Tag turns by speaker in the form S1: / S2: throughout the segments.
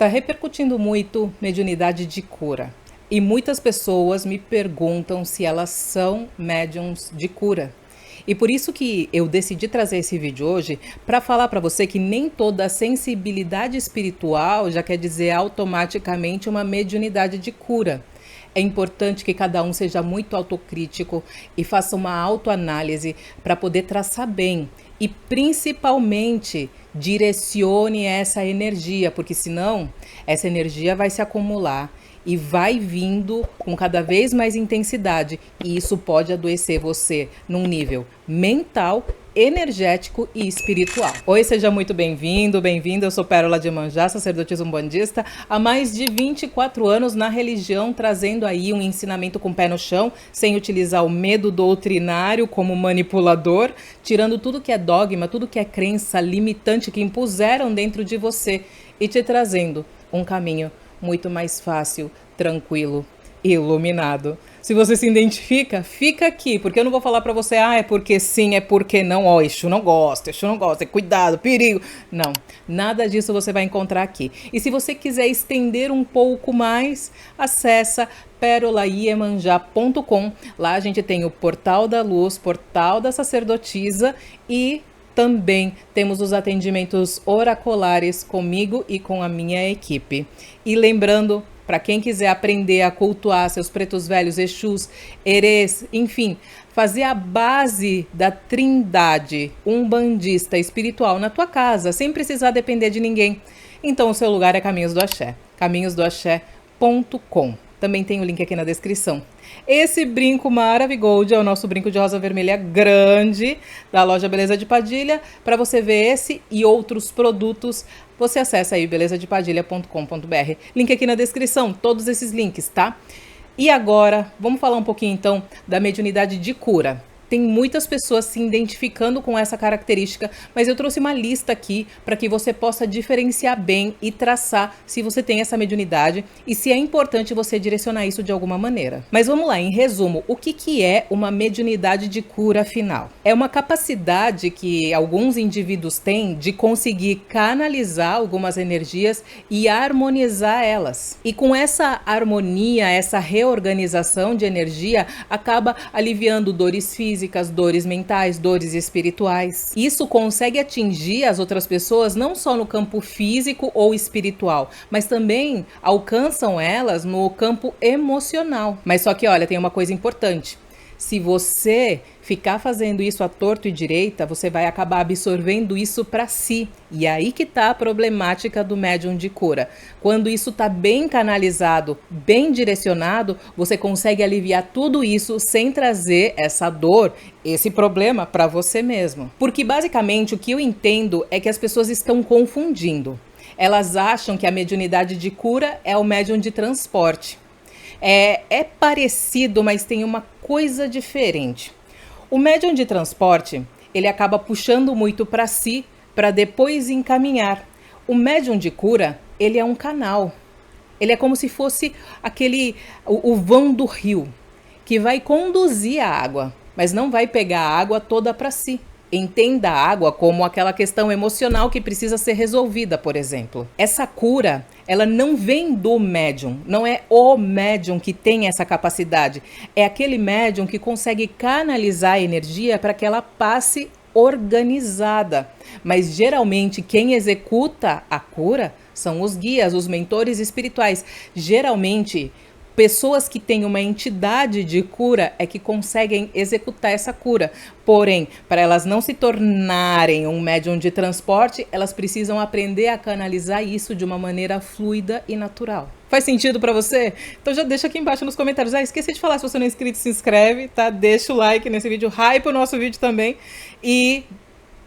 S1: Tá repercutindo muito mediunidade de cura. E muitas pessoas me perguntam se elas são médiums de cura. E por isso que eu decidi trazer esse vídeo hoje para falar para você que nem toda sensibilidade espiritual já quer dizer automaticamente uma mediunidade de cura. É importante que cada um seja muito autocrítico e faça uma autoanálise para poder traçar bem e principalmente direcione essa energia, porque senão essa energia vai se acumular e vai vindo com cada vez mais intensidade, e isso pode adoecer você num nível mental, energético e espiritual. Oi, seja muito bem-vindo, bem-vinda. Eu sou Pérola de Iemanjá, sacerdotisa umbandista, há mais de 24 anos na religião, trazendo aí um ensinamento com o pé no chão, sem utilizar o medo doutrinário como manipulador, tirando tudo que é dogma, tudo que é crença limitante que impuseram dentro de você e te trazendo um caminho muito mais fácil, tranquilo e iluminado. Se você se identifica, fica aqui, porque eu não vou falar pra você, é porque sim, é porque não, Exu não gosta, cuidado, perigo. Não, nada disso você vai encontrar aqui. E se você quiser estender um pouco mais, acessa perolaiemanjá.com. Lá a gente tem o Portal da Luz, Portal da Sacerdotisa e também temos os atendimentos oraculares comigo e com a minha equipe. E lembrando, para quem quiser aprender a cultuar seus pretos velhos, Exus, Erês, enfim, fazer a base da trindade umbandista espiritual na tua casa, sem precisar depender de ninguém, então o seu lugar é Caminhos do Axé, caminhosdoaxé.com. Também tem o link aqui na descrição. Esse brinco Maravigold é o nosso brinco de rosa vermelha grande da loja Beleza de Padilha. Para você ver esse e outros produtos, você acessa aí belezadepadilha.com.br. Link aqui na descrição, todos esses links, tá? E agora, vamos falar um pouquinho então da mediunidade de cura. Tem muitas pessoas se identificando com essa característica, mas eu trouxe uma lista aqui para que você possa diferenciar bem e traçar se você tem essa mediunidade e se é importante você direcionar isso de alguma maneira. Mas vamos lá, em resumo, o que é uma mediunidade de cura afinal? É uma capacidade que alguns indivíduos têm de conseguir canalizar algumas energias e harmonizar elas. E com essa harmonia, essa reorganização de energia, acaba aliviando dores físicas, dores mentais, dores espirituais. Isso consegue atingir as outras pessoas não só no campo físico ou espiritual, mas também alcançam elas no campo emocional. Mas só que, olha, tem uma coisa importante. Se você ficar fazendo isso à torto e direita, você vai acabar absorvendo isso para si. E aí que tá a problemática do médium de cura. Quando isso tá bem canalizado, bem direcionado, você consegue aliviar tudo isso sem trazer essa dor, esse problema para você mesmo. Porque basicamente o que eu entendo é que as pessoas estão confundindo. Elas acham que a mediunidade de cura é o médium de transporte. É parecido, mas tem uma coisa diferente. O médium de transporte, ele acaba puxando muito para si, para depois encaminhar. O médium de cura, ele é um canal. Ele é como se fosse o vão do rio, que vai conduzir a água, mas não vai pegar a água toda para si. Entenda a água como aquela questão emocional que precisa ser resolvida, por exemplo. Essa cura, ela não vem do médium, não é o médium que tem essa capacidade. É aquele médium que consegue canalizar a energia para que ela passe organizada. Mas geralmente quem executa a cura são os guias, os mentores espirituais. Geralmente pessoas que têm uma entidade de cura é que conseguem executar essa cura. Porém, para elas não se tornarem um médium de transporte, elas precisam aprender a canalizar isso de uma maneira fluida e natural. Faz sentido para você? Então já deixa aqui embaixo nos comentários. Esqueci de falar, se você não é inscrito, se inscreve, tá? Deixa o like nesse vídeo, hype o nosso vídeo também e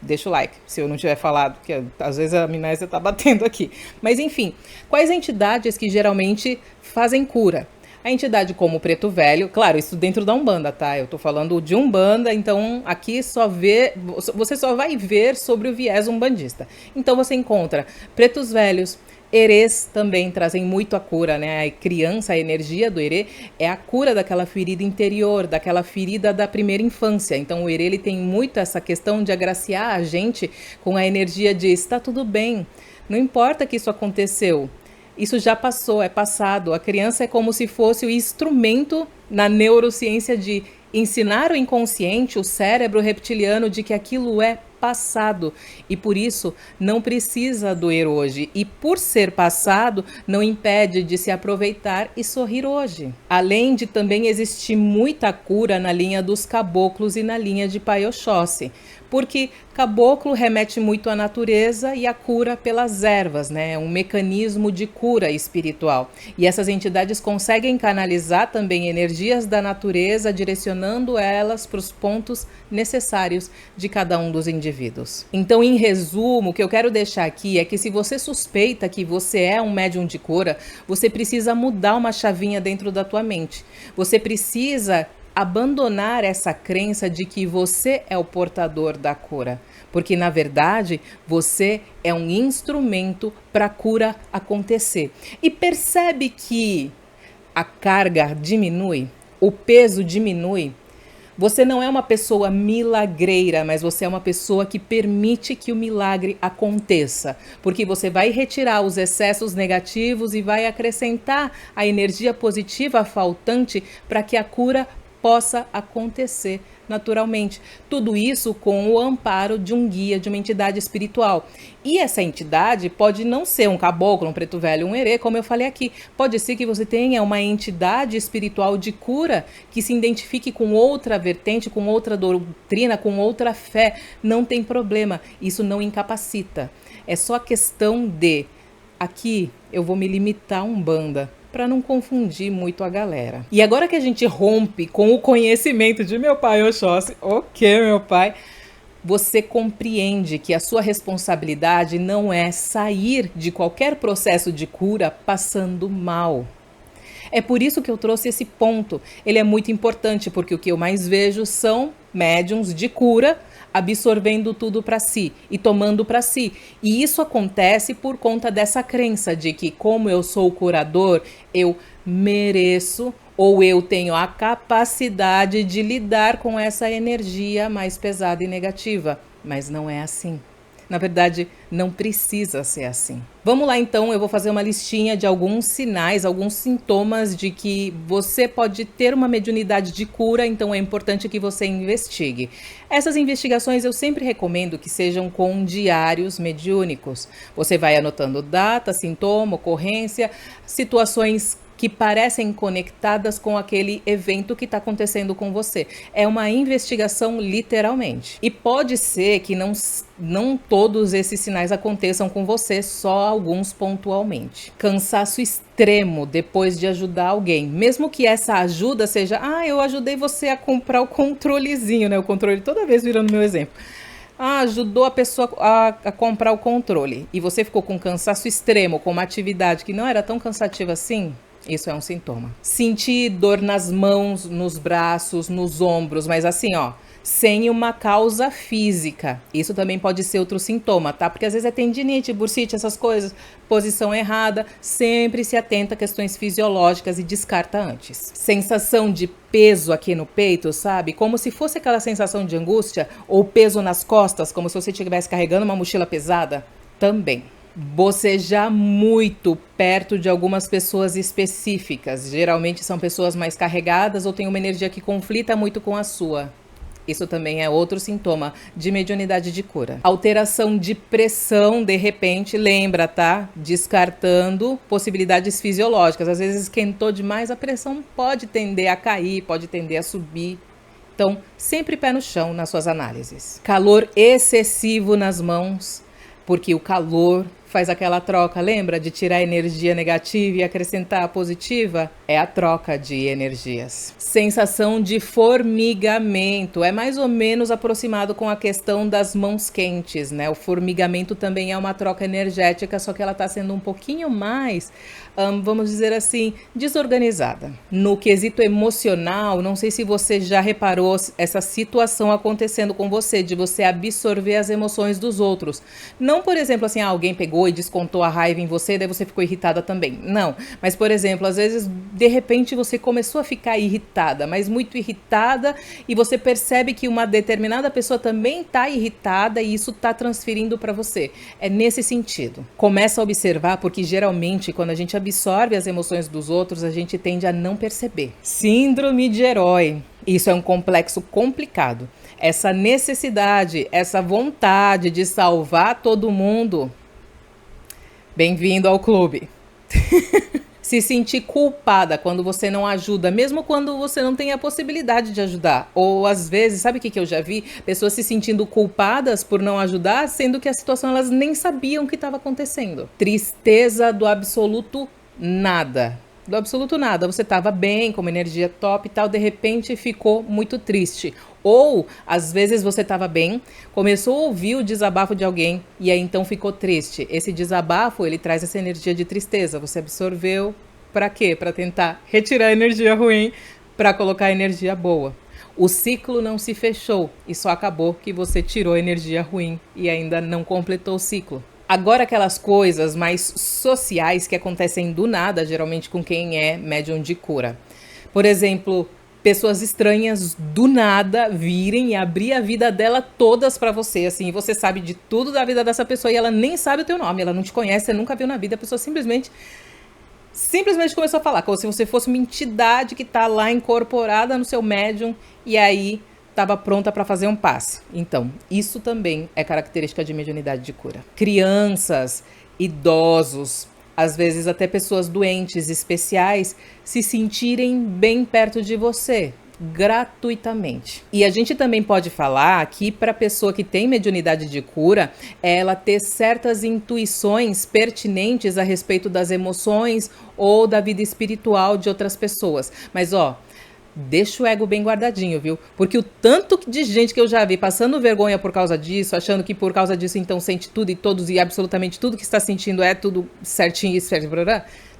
S1: deixa o like, se eu não tiver falado, porque às vezes a amnésia tá batendo aqui. Mas enfim, quais entidades que geralmente fazem cura? A entidade como o Preto Velho, claro, isso dentro da Umbanda, tá? Eu tô falando de Umbanda, então aqui você só vai ver sobre o viés umbandista. Então você encontra Pretos Velhos, Erês também trazem muito a cura, né? A criança, a energia do Erê é a cura daquela ferida interior, daquela ferida da primeira infância. Então o Erê, ele tem muito essa questão de agraciar a gente com a energia de está tudo bem, não importa que isso aconteceu. Isso já passou, é passado. A criança é como se fosse o instrumento na neurociência de ensinar o inconsciente, o cérebro reptiliano, de que aquilo é passado e por isso não precisa doer hoje. E por ser passado, não impede de se aproveitar e sorrir hoje. Além de também existir muita cura na linha dos caboclos e na linha de Pai Oxóssi. Porque caboclo remete muito à natureza e à cura pelas ervas, né? É um mecanismo de cura espiritual. E essas entidades conseguem canalizar também energias da natureza, direcionando elas para os pontos necessários de cada um dos indivíduos. Então, em resumo, o que eu quero deixar aqui é que se você suspeita que você é um médium de cura, você precisa mudar uma chavinha dentro da tua mente. Você precisa abandonar essa crença de que você é o portador da cura, porque na verdade você é um instrumento para a cura acontecer. E percebe que a carga diminui, o peso diminui. Você não é uma pessoa milagreira, mas você é uma pessoa que permite que o milagre aconteça, porque você vai retirar os excessos negativos e vai acrescentar a energia positiva faltante para que a cura possa acontecer naturalmente. Tudo isso com o amparo de um guia, de uma entidade espiritual. E essa entidade pode não ser um caboclo, um preto velho, um herê, como eu falei aqui. Pode ser que você tenha uma entidade espiritual de cura que se identifique com outra vertente, com outra doutrina, com outra fé. Não tem problema. Isso não incapacita. É só questão de... Aqui eu vou me limitar a Umbanda, para não confundir muito a galera. E agora que a gente rompe com o conhecimento de meu pai Oxóssi, ok, meu pai, você compreende que a sua responsabilidade não é sair de qualquer processo de cura passando mal. É por isso que eu trouxe esse ponto. Ele é muito importante, porque o que eu mais vejo são médiums de cura absorvendo tudo para si e tomando para si. E isso acontece por conta dessa crença de que, como eu sou o curador, eu mereço ou eu tenho a capacidade de lidar com essa energia mais pesada e negativa. Mas não é assim. Na verdade, não precisa ser assim. Vamos lá então, eu vou fazer uma listinha de alguns sinais, alguns sintomas de que você pode ter uma mediunidade de cura, então é importante que você investigue. Essas investigações eu sempre recomendo que sejam com diários mediúnicos. Você vai anotando data, sintoma, ocorrência, situações que parecem conectadas com aquele evento que está acontecendo com você. É uma investigação literalmente. E pode ser que não todos esses sinais aconteçam com você, só alguns pontualmente. Cansaço extremo depois de ajudar alguém. Mesmo que essa ajuda seja, eu ajudei você a comprar o controlezinho, né? O controle toda vez virando meu exemplo. Ajudou a pessoa a comprar o controle. E você ficou com cansaço extremo, com uma atividade que não era tão cansativa assim. Isso é um sintoma. Sentir dor nas mãos, nos braços, nos ombros, mas assim, sem uma causa física. Isso também pode ser outro sintoma, tá? Porque às vezes é tendinite, bursite, essas coisas, posição errada. Sempre se atenta a questões fisiológicas e descarta antes. Sensação de peso aqui no peito, sabe? Como se fosse aquela sensação de angústia, ou peso nas costas, como se você estivesse carregando uma mochila pesada, também. Bocejar muito perto de algumas pessoas específicas. Geralmente são pessoas mais carregadas ou têm uma energia que conflita muito com a sua. Isso também é outro sintoma de mediunidade de cura. Alteração de pressão, de repente, lembra, tá? Descartando possibilidades fisiológicas. Às vezes esquentou demais, a pressão pode tender a cair, pode tender a subir. Então, sempre pé no chão nas suas análises. Calor excessivo nas mãos, porque o calor faz aquela troca, lembra? De tirar a energia negativa e acrescentar a positiva? É a troca de energias. Sensação de formigamento. É mais ou menos aproximado com a questão das mãos quentes, né? O formigamento também é uma troca energética, só que ela está sendo um pouquinho mais, vamos dizer assim, desorganizada. No quesito emocional, não sei se você já reparou essa situação acontecendo com você, de você absorver as emoções dos outros. Não, por exemplo, assim, alguém pegou pegou e descontou a raiva em você, daí você ficou irritada também. Não. Mas, por exemplo, às vezes, de repente, você começou a ficar irritada, mas muito irritada, e você percebe que uma determinada pessoa também está irritada e isso está transferindo para você. É nesse sentido. Começa a observar, porque geralmente, quando a gente absorve as emoções dos outros, a gente tende a não perceber. Síndrome de herói. Isso é um complexo complicado. Essa necessidade, essa vontade de salvar todo mundo. Bem-vindo ao clube. Se sentir culpada quando você não ajuda, mesmo quando você não tem a possibilidade de ajudar. Ou às vezes, sabe o que eu já vi? Pessoas se sentindo culpadas por não ajudar, sendo que a situação elas nem sabiam o que estava acontecendo. Tristeza do absoluto nada. Do absoluto nada. Você estava bem, com uma energia top e tal, de repente ficou muito triste. Ou, às vezes você estava bem, começou a ouvir o desabafo de alguém e aí então ficou triste. Esse desabafo, ele traz essa energia de tristeza. Você absorveu para quê? Para tentar retirar a energia ruim, para colocar a energia boa. O ciclo não se fechou e só acabou que você tirou a energia ruim e ainda não completou o ciclo. Agora, aquelas coisas mais sociais que acontecem do nada, geralmente com quem é médium de cura. Por exemplo, pessoas estranhas do nada virem e abrir a vida dela todas pra você, assim, você sabe de tudo da vida dessa pessoa e ela nem sabe o teu nome, ela não te conhece, você nunca viu na vida, a pessoa simplesmente começou a falar, como se você fosse uma entidade que tá lá incorporada no seu médium e aí estava pronta para fazer um passe. Então, isso também é característica de mediunidade de cura. Crianças, idosos, às vezes até pessoas doentes especiais, se sentirem bem perto de você, gratuitamente. E a gente também pode falar que para a pessoa que tem mediunidade de cura, ela ter certas intuições pertinentes a respeito das emoções ou da vida espiritual de outras pessoas. Mas deixa o ego bem guardadinho, viu? Porque o tanto de gente que eu já vi passando vergonha por causa disso, achando que por causa disso então sente tudo e todos e absolutamente tudo que está sentindo é tudo certinho e certo,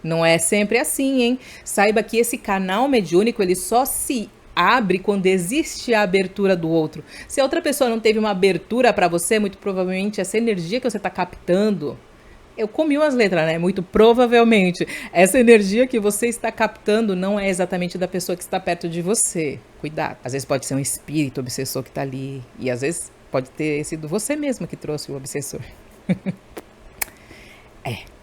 S1: não é sempre assim, hein? Saiba que esse canal mediúnico, ele só se abre quando existe a abertura do outro. Se a outra pessoa não teve uma abertura para você, muito provavelmente essa energia que você está captando, eu comi umas letras, né? Muito provavelmente. Essa energia que você está captando não é exatamente da pessoa que está perto de você. Cuidado. Às vezes pode ser um espírito obsessor que está ali. E às vezes pode ter sido você mesma que trouxe o obsessor.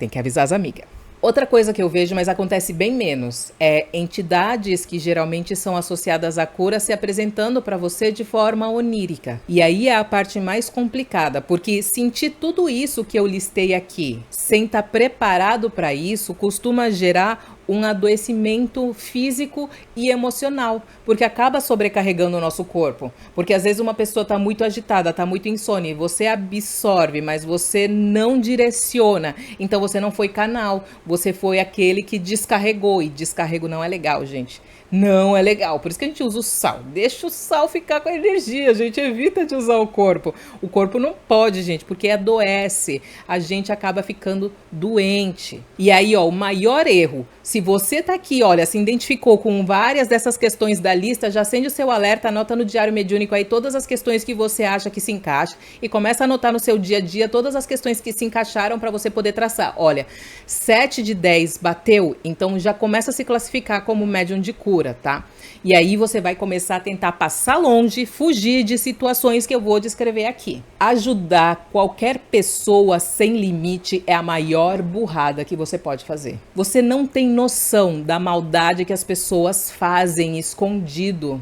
S1: Tem que avisar as amigas. Outra coisa que eu vejo, mas acontece bem menos, é entidades que geralmente são associadas à cura se apresentando para você de forma onírica. E aí é a parte mais complicada, porque sentir tudo isso que eu listei aqui, sem estar preparado para isso, costuma gerar um adoecimento físico e emocional, porque acaba sobrecarregando o nosso corpo. Porque às vezes uma pessoa está muito agitada, está muito insônia, você absorve, mas você não direciona. Então você não foi canal, você foi aquele que descarregou, e descarrego não é legal, gente. Não é legal, por isso que a gente usa o sal. Deixa o sal ficar com a energia, a gente evita de usar o corpo. O corpo não pode, gente, porque adoece. A gente acaba ficando doente. E aí, o maior erro, se você tá aqui, olha, se identificou com várias dessas questões da lista, já acende o seu alerta, anota no diário mediúnico aí todas as questões que você acha que se encaixa e começa a anotar no seu dia a dia todas as questões que se encaixaram para você poder traçar. Olha, 7 de 10 bateu, então já começa a se classificar como médium de cura, tá? E aí você vai começar a tentar passar longe, fugir de situações que eu vou descrever aqui. Ajudar qualquer pessoa sem limite é a maior burrada que você pode fazer. Você não tem noção da maldade que as pessoas fazem escondido.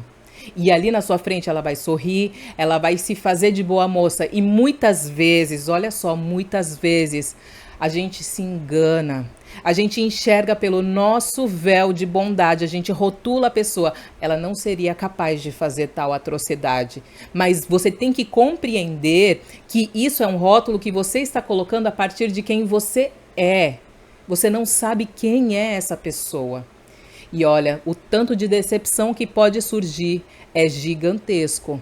S1: E ali na sua frente ela vai sorrir, ela vai se fazer de boa moça. E muitas vezes, olha só, muitas vezes a gente se engana. A gente enxerga pelo nosso véu de bondade, a gente rotula a pessoa. Ela não seria capaz de fazer tal atrocidade. Mas você tem que compreender que isso é um rótulo que você está colocando a partir de quem você é. Você não sabe quem é essa pessoa. E olha, o tanto de decepção que pode surgir é gigantesco.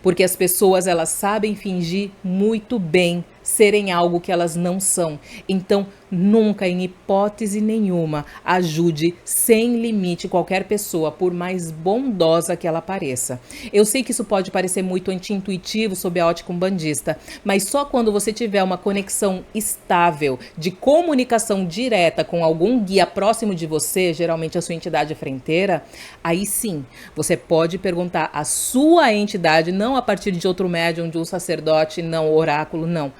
S1: Porque as pessoas, elas sabem fingir muito bem serem algo que elas não são. Então, Nunca, em hipótese nenhuma, ajude sem limite qualquer pessoa, por mais bondosa que ela pareça. Eu sei que isso pode parecer muito anti-intuitivo sob a ótica umbandista, mas só quando você tiver uma conexão estável de comunicação direta com algum guia próximo de você, geralmente a sua entidade frenteira, aí sim, você pode perguntar à sua entidade, não a partir de outro médium, de um sacerdote, não, oráculo, não.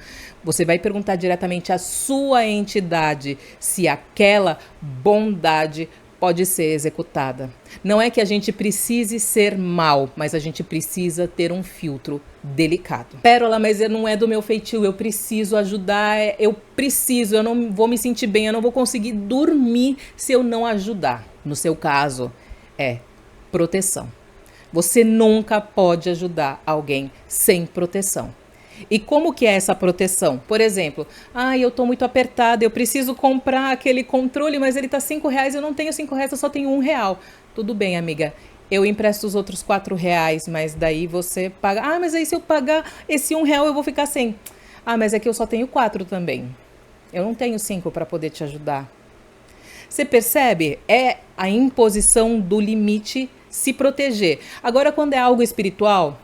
S1: Você vai perguntar diretamente à sua entidade se aquela bondade pode ser executada. Não é que a gente precise ser mal, mas a gente precisa ter um filtro delicado. Pérola, mas não é do meu feitio, eu preciso ajudar, eu não vou me sentir bem, eu não vou conseguir dormir se eu não ajudar. No seu caso, é proteção. Você nunca pode ajudar alguém sem proteção. E como que é essa proteção? Por exemplo, eu tô muito apertada, eu preciso comprar aquele controle, mas ele tá R$5, eu não tenho R$5, eu só tenho R$1. Tudo bem, amiga, eu empresto os outros R$4, mas daí você paga. Mas aí se eu pagar esse R$1 eu vou ficar sem. Mas é que eu só tenho 4 também. Eu não tenho 5 para poder te ajudar. Você percebe? É a imposição do limite se proteger. Agora, quando é algo espiritual,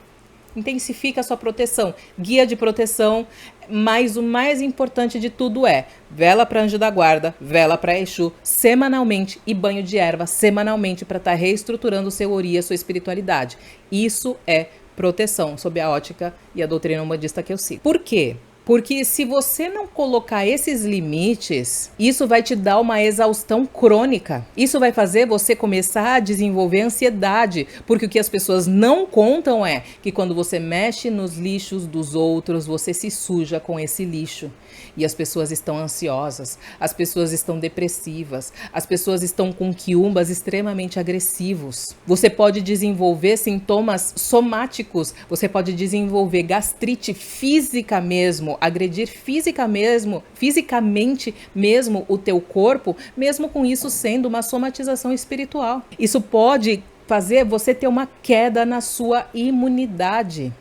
S1: intensifica a sua proteção, guia de proteção, mas o mais importante de tudo é vela para anjo da guarda, vela para Exu, semanalmente, e banho de erva semanalmente para estar reestruturando o seu ori, a sua espiritualidade. Isso é proteção, sob a ótica e a doutrina umbandista que eu sigo. Por quê? Porque se você não colocar esses limites, isso vai te dar uma exaustão crônica. Isso vai fazer você começar a desenvolver ansiedade. Porque o que as pessoas não contam é que quando você mexe nos lixos dos outros, você se suja com esse lixo. E as pessoas estão ansiosas, as pessoas estão depressivas, as pessoas estão com quiumbas extremamente agressivos. Você pode desenvolver sintomas somáticos, você pode desenvolver gastrite física mesmo, agredir fisicamente mesmo o teu corpo, mesmo com isso sendo uma somatização espiritual. Isso pode fazer você ter uma queda na sua imunidade.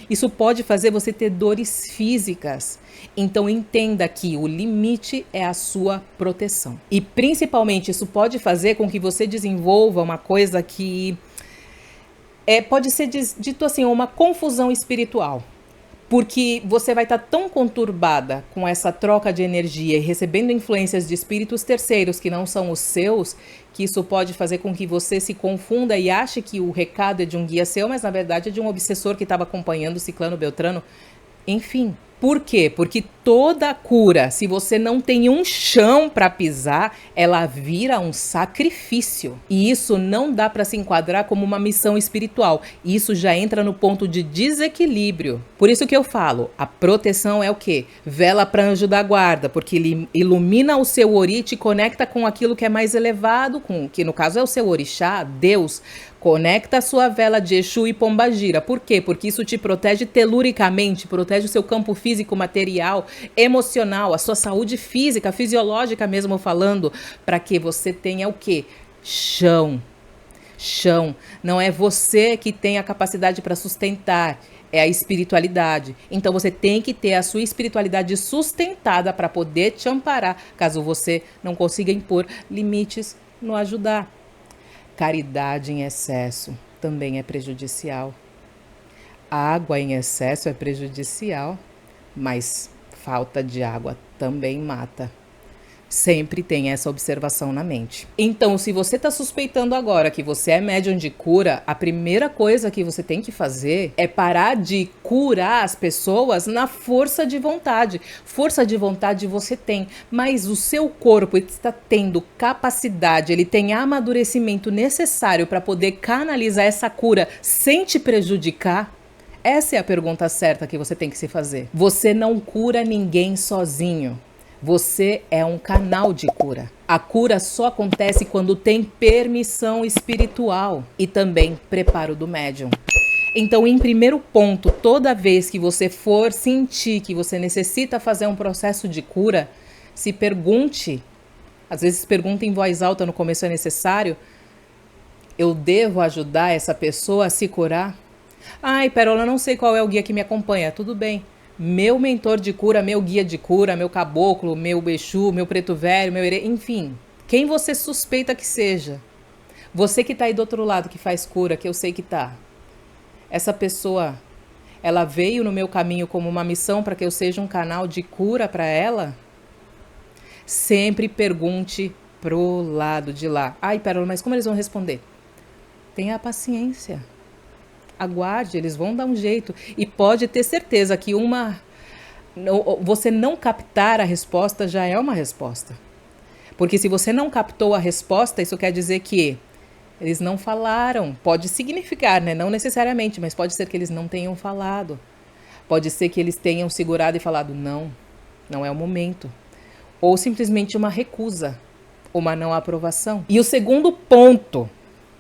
S1: Isso pode fazer você ter dores físicas. Então entenda que o limite é a sua proteção. E principalmente isso pode fazer com que você desenvolva uma coisa que pode ser dito assim, uma confusão espiritual. Porque você vai estar tão conturbada com essa troca de energia e recebendo influências de espíritos terceiros que não são os seus, que isso pode fazer com que você se confunda e ache que o recado é de um guia seu, mas na verdade é de um obsessor que estava acompanhando o ciclano Beltrano. Enfim, por quê? Porque toda cura, se você não tem um chão para pisar, ela vira um sacrifício. E isso não dá para se enquadrar como uma missão espiritual. Isso já entra no ponto de desequilíbrio. Por isso que eu falo, a proteção é o quê? Vela para anjo da guarda, porque ele ilumina o seu ori, te conecta com aquilo que é mais elevado, que no caso é o seu orixá, Deus. Conecta a sua vela de Exu e Pombagira. Por quê? Porque isso te protege teluricamente, protege o seu campo físico, material, emocional, a sua saúde física, fisiológica mesmo falando, para que você tenha o quê? Chão. Chão. Não é você que tem a capacidade para sustentar, é a espiritualidade. Então você tem que ter a sua espiritualidade sustentada para poder te amparar, caso você não consiga impor limites no ajudar. Caridade em excesso também é prejudicial. Água em excesso é prejudicial, mas falta de água também mata. Sempre tem essa observação na mente. Então, se você está suspeitando agora que você é médium de cura, a primeira coisa que você tem que fazer é parar de curar as pessoas na força de vontade. Força de vontade você tem, mas o seu corpo está tendo capacidade, ele tem amadurecimento necessário para poder canalizar essa cura sem te prejudicar? Essa é a pergunta certa que você tem que se fazer. Você não cura ninguém sozinho. Você é um canal de cura. A cura só acontece quando tem permissão espiritual e também preparo do médium. Então, em primeiro ponto, toda vez que você for sentir que você necessita fazer um processo de cura, se pergunte, às vezes pergunta em voz alta, no começo é necessário, eu devo ajudar essa pessoa a se curar? Pérola, não sei qual é o guia que me acompanha. Tudo bem. meu mentor de cura, meu guia de cura, meu caboclo, meu Exu, meu preto velho, meu herê, enfim, quem você suspeita que seja. Você que tá aí do outro lado, que faz cura, que eu sei que tá. Essa pessoa, ela veio no meu caminho como uma missão para que eu seja um canal de cura para ela? Sempre pergunte pro lado de lá. Ai, Pérola, mas como eles vão responder? Tenha paciência. Aguarde, eles vão dar um jeito. E pode ter certeza que você não captar a resposta já é uma resposta. Porque se você não captou a resposta, isso quer dizer que eles não falaram. Pode significar, né? Não necessariamente, mas pode ser que eles não tenham falado. Pode ser que eles tenham segurado e falado, não, não é o momento. Ou simplesmente uma recusa, uma não aprovação. E o segundo ponto,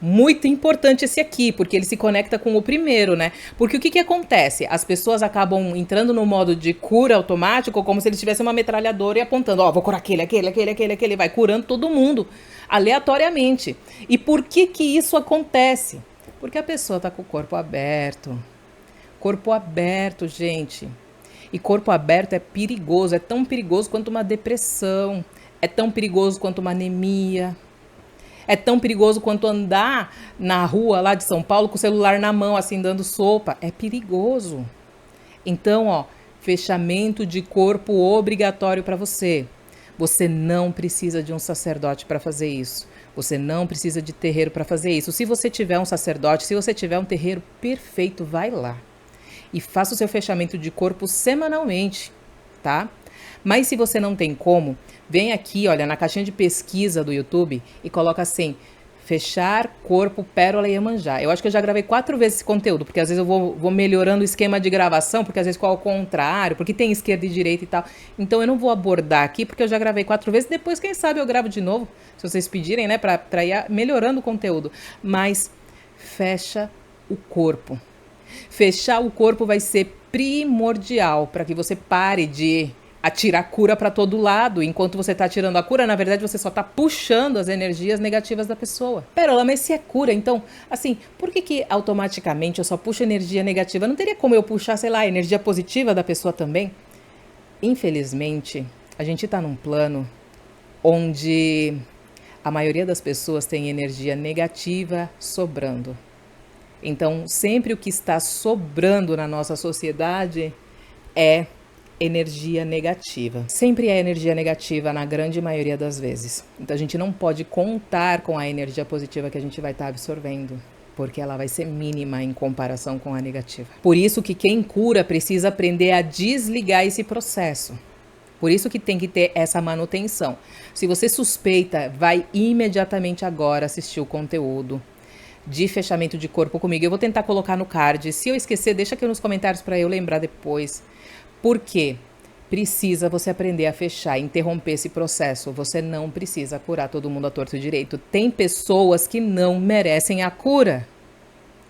S1: muito importante esse aqui, porque ele se conecta com o primeiro, né? Porque o que acontece? As pessoas acabam entrando no modo de cura automático, como se eles tivessem uma metralhadora e apontando, ó, vou curar aquele, vai curando todo mundo, aleatoriamente. E por que isso acontece? Porque a pessoa tá com o corpo aberto. Corpo aberto, gente. E corpo aberto é perigoso, é tão perigoso quanto uma depressão, é tão perigoso quanto uma anemia, é tão perigoso quanto andar na rua lá de São Paulo com o celular na mão, assim, dando sopa. É perigoso. Então, ó, fechamento de corpo obrigatório para você. Você não precisa de um sacerdote para fazer isso. Você não precisa de terreiro para fazer isso. Se você tiver um sacerdote, se você tiver um terreiro, perfeito, vai lá. E faça o seu fechamento de corpo semanalmente, tá? Mas se você não tem como, vem aqui, olha, na caixinha de pesquisa do YouTube e coloca assim, fechar corpo, Pérola e Iemanjá. Eu acho que eu já gravei 4 vezes esse conteúdo, porque às vezes eu vou melhorando o esquema de gravação, porque às vezes ficou ao contrário, porque tem esquerda e direita e tal. Então eu não vou abordar aqui, porque eu já gravei 4 vezes, depois quem sabe eu gravo de novo, se vocês pedirem, né, pra ir melhorando o conteúdo. Mas fecha o corpo. Fechar o corpo vai ser primordial para que você pare de atirar cura para todo lado. Enquanto você está tirando a cura, na verdade você só está puxando as energias negativas da pessoa. Pérola, mas se é cura, então, assim, por que automaticamente eu só puxo energia negativa? Não teria como eu puxar, sei lá, a energia positiva da pessoa também? Infelizmente, a gente está num plano onde a maioria das pessoas tem energia negativa sobrando. Então, sempre o que está sobrando na nossa sociedade é energia negativa. Sempre é energia negativa na grande maioria das vezes. Então, a gente não pode contar com a energia positiva que a gente vai estar absorvendo, porque ela vai ser mínima em comparação com a negativa. Por isso que quem cura precisa aprender a desligar esse processo. Por isso que tem que ter essa manutenção. Se você suspeita, vai imediatamente agora assistir o conteúdo de fechamento de corpo comigo. Eu vou tentar colocar no card. Se eu esquecer, deixa aqui nos comentários para eu lembrar depois. Por quê? Precisa você aprender a fechar, interromper esse processo. Você não precisa curar todo mundo à torto e direito. Tem pessoas que não merecem a cura.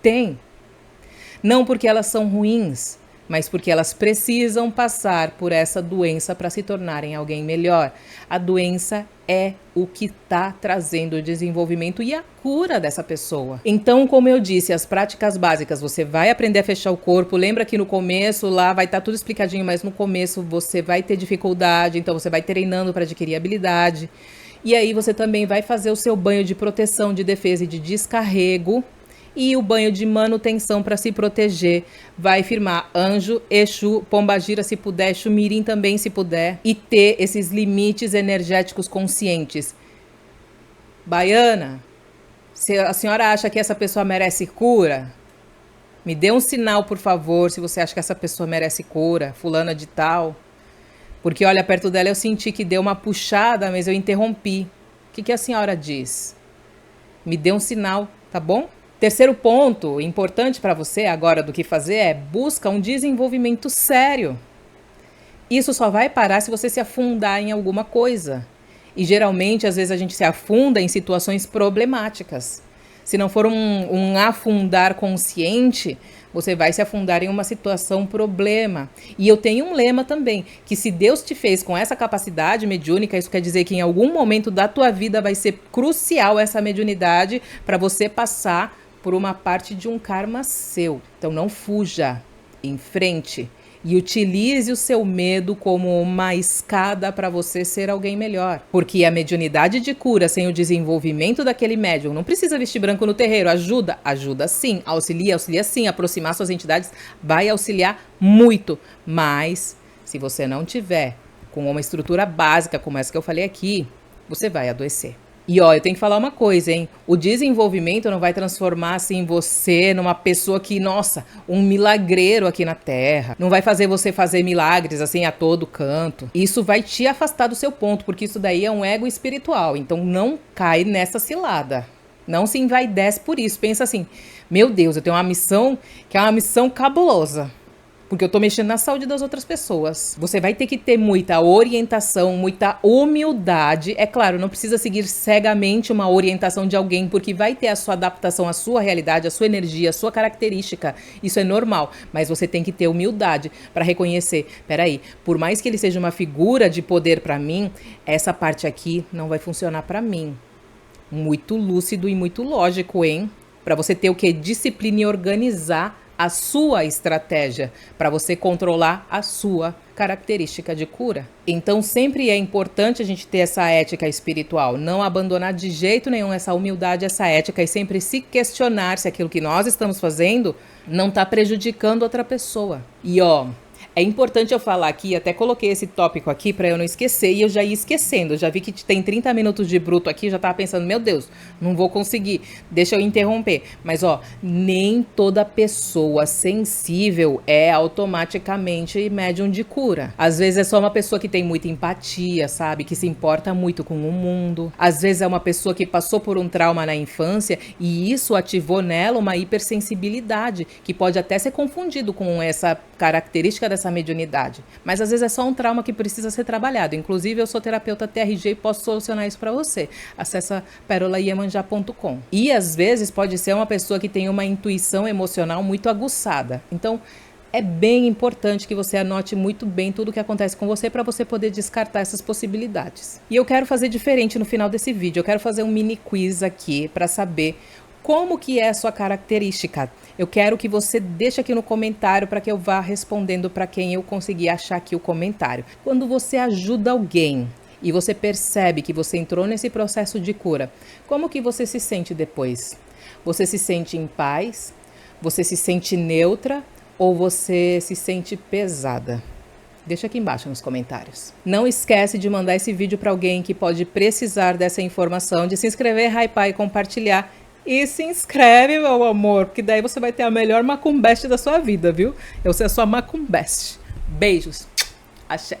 S1: Tem. Não porque elas são ruins, mas porque elas precisam passar por essa doença para se tornarem alguém melhor. A doença é o que está trazendo o desenvolvimento e a cura dessa pessoa. Então, como eu disse, as práticas básicas, você vai aprender a fechar o corpo. Lembra que no começo lá vai estar tudo explicadinho, mas no começo você vai ter dificuldade, então você vai treinando para adquirir habilidade. E aí você também vai fazer o seu banho de proteção, de defesa e de descarrego. E o banho de manutenção para se proteger. Vai firmar Anjo, Exu, Pombagira se puder, Exu Mirim também se puder. E ter esses limites energéticos conscientes. Baiana, se a senhora acha que essa pessoa merece cura, me dê um sinal, por favor, se você acha que essa pessoa merece cura, fulana de tal. Porque, olha, perto dela eu senti que deu uma puxada, mas eu interrompi. O que a senhora diz? Me dê um sinal, tá bom? Terceiro ponto importante para você agora do que fazer é busca um desenvolvimento sério. Isso só vai parar se você se afundar em alguma coisa. E geralmente, às vezes, a gente se afunda em situações problemáticas. Se não for um afundar consciente, você vai se afundar em uma situação problema. E eu tenho um lema também, que se Deus te fez com essa capacidade mediúnica, isso quer dizer que em algum momento da tua vida vai ser crucial essa mediunidade para você passar por uma parte de um karma seu. Então não fuja, enfrente, E utilize o seu medo como uma escada para você ser alguém melhor. Porque a mediunidade de cura sem o desenvolvimento daquele médium, não precisa vestir branco no terreiro, ajuda? Ajuda sim, auxilia sim, aproximar suas entidades vai auxiliar muito. Mas se você não tiver com uma estrutura básica como essa que eu falei aqui, você vai adoecer. E ó, eu tenho que falar uma coisa, hein? O desenvolvimento não vai transformar assim você numa pessoa que, nossa, um milagreiro aqui na Terra. Não vai fazer você fazer milagres assim a todo canto. Isso vai te afastar do seu ponto, porque isso daí é um ego espiritual. Então não cai nessa cilada. Não se envaidece por isso. Pensa assim: meu Deus, eu tenho uma missão que é uma missão cabulosa. Porque eu tô mexendo na saúde das outras pessoas. Você vai ter que ter muita orientação, muita humildade. É claro, não precisa seguir cegamente uma orientação de alguém, porque vai ter a sua adaptação à sua realidade, à sua energia, à sua característica. Isso é normal. Mas você tem que ter humildade para reconhecer. Peraí, por mais que ele seja uma figura de poder para mim, essa parte aqui não vai funcionar para mim. Muito lúcido e muito lógico, hein? Para você ter o quê? Disciplina e organizar a sua estratégia para você controlar a sua característica de cura. Então sempre é importante a gente ter essa ética espiritual, não abandonar de jeito nenhum essa humildade, essa ética e sempre se questionar se aquilo que nós estamos fazendo não está prejudicando outra pessoa. E ó, é importante eu falar aqui, até coloquei esse tópico aqui para eu não esquecer e eu já ia esquecendo. Eu já vi que tem 30 minutos de bruto aqui, já tava pensando, meu Deus, não vou conseguir, deixa eu interromper. Mas ó, nem toda pessoa sensível é automaticamente médium de cura. Às vezes é só uma pessoa que tem muita empatia, sabe? Que se importa muito com o mundo. Às vezes é uma pessoa que passou por um trauma na infância e isso ativou nela uma hipersensibilidade, que pode até ser confundido com essa característica dessa mediunidade. Mas às vezes é só um trauma que precisa ser trabalhado. Inclusive, eu sou terapeuta TRG e posso solucionar isso para você. Acesse perolaiemanjá.com. E às vezes pode ser uma pessoa que tem uma intuição emocional muito aguçada. Então, é bem importante que você anote muito bem tudo o que acontece com você para você poder descartar essas possibilidades. E eu quero fazer diferente no final desse vídeo. Eu quero fazer um mini quiz aqui para saber como que é a sua característica. Eu quero que você deixe aqui no comentário para que eu vá respondendo para quem eu conseguir achar aqui o comentário. Quando você ajuda alguém e você percebe que você entrou nesse processo de cura, como que você se sente depois? Você se sente em paz? Você se sente neutra? Ou você se sente pesada? Deixa aqui embaixo nos comentários. Não esquece de mandar esse vídeo para alguém que pode precisar dessa informação, de se inscrever, hypar e compartilhar. E se inscreve, meu amor, porque daí você vai ter a melhor macumbeste da sua vida, viu? Eu sou a sua macumbeste. Beijos. Axé.